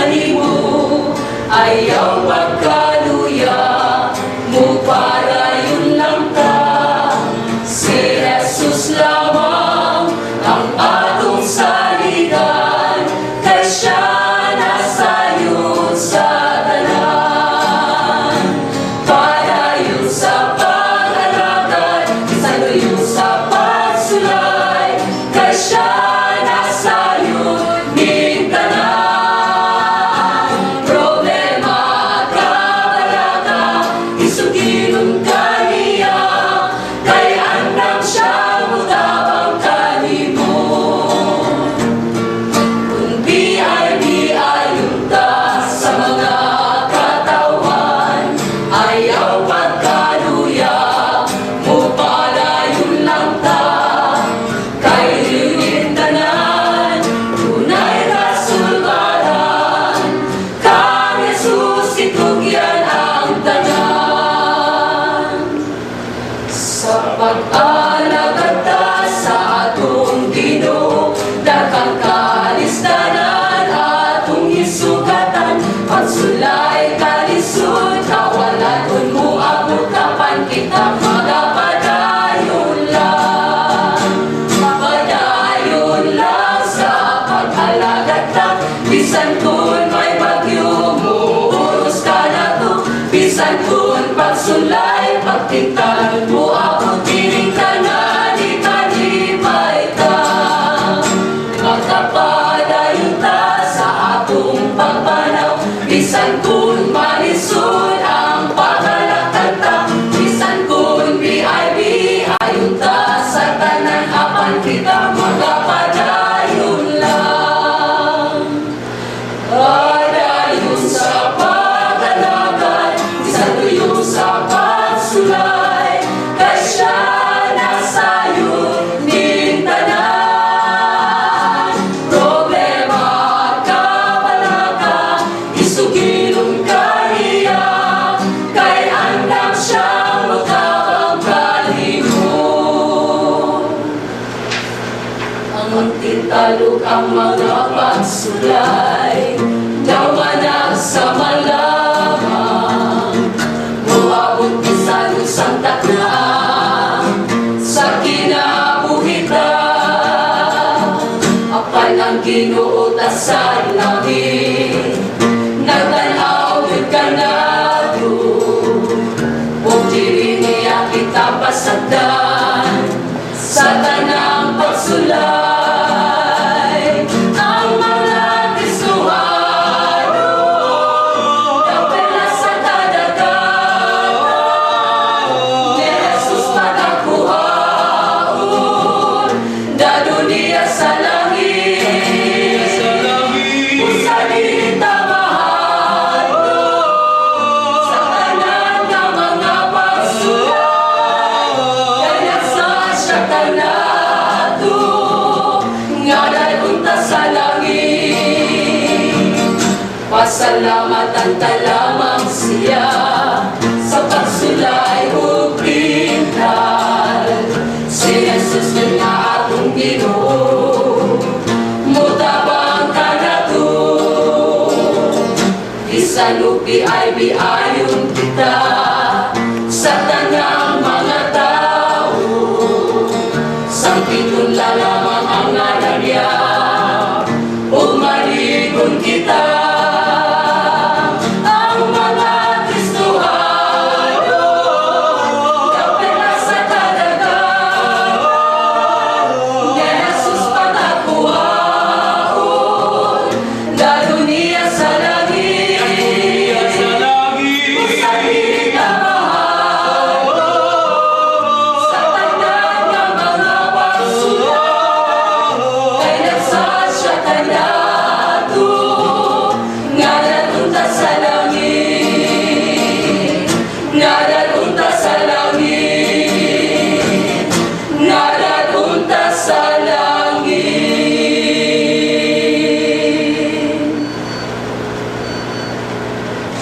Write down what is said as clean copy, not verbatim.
kanimo, ayaw pagkaluya mo para yun lang ka. Si Jesus lamang ang atong saligan, kay siya nasayod sa tanan. Para yun sa pag-alagad, isaluyo sa pagsulay, kay siya nasayod ning tanan. Problema at kabalaka, isugilon ka niya, kay andam siya mutabang kanimo. Kung biay-biayon ta sa mga katawan, ayaw pagkaluya mo palayon lang ta. Kay rin tanan, tunay kasulbaran, kang Jesus itugyan ang tanan. Sa pag-alagad ta sa atong Ginoo, daghang kalistanan atong isugatan. Pagsulay kalisod, kawalan mo abot kapan kita magapadayon lang. Padayon lang sa pag-alagad ta, bisan kun may bagyo mo uros ka na to. Bisan kun pagsulay, pagtingkad mo abot piling ka na di kalipay ka. Magkapadayon ta sa atong pagpanaw, bisan kun malisod ang pag-alagad ta. Bisan kun biay-biayon ta sa tanan, apan kita magapadayon lang. Padayon sa pag-alagad, isaluyo sa pagsulay, kay siya nasayod ning tanan. Problema at kabalaka, isugilon ka niya, kay andam siya mutabang kanimo. Ang tintalog ang mga pagsulay, nawanag sa malamang. Muabot bisan usang taknaan sa kinabuhitan. Apan ang Ginoo ta sa langit, nagtanaw yun ka na doon. Huwag dili niya kita pasagdan sa tanang pagsulay. Ang mga Kristohano, kapela sa kadagatan, ni Jesus pagkakuhaon, dado niya sa langit. Usa dili ta mahal sa tanan nga mga pagsulay, kaya sa siya kanato nga dadunta sa langit. Pasalamatan ta lamang siya sa pagsulay ug pintal. Si Jesus nga atong Ginoo, mutabang ka na to. Bisan biay-biayon kita sa tanang mga tao, sang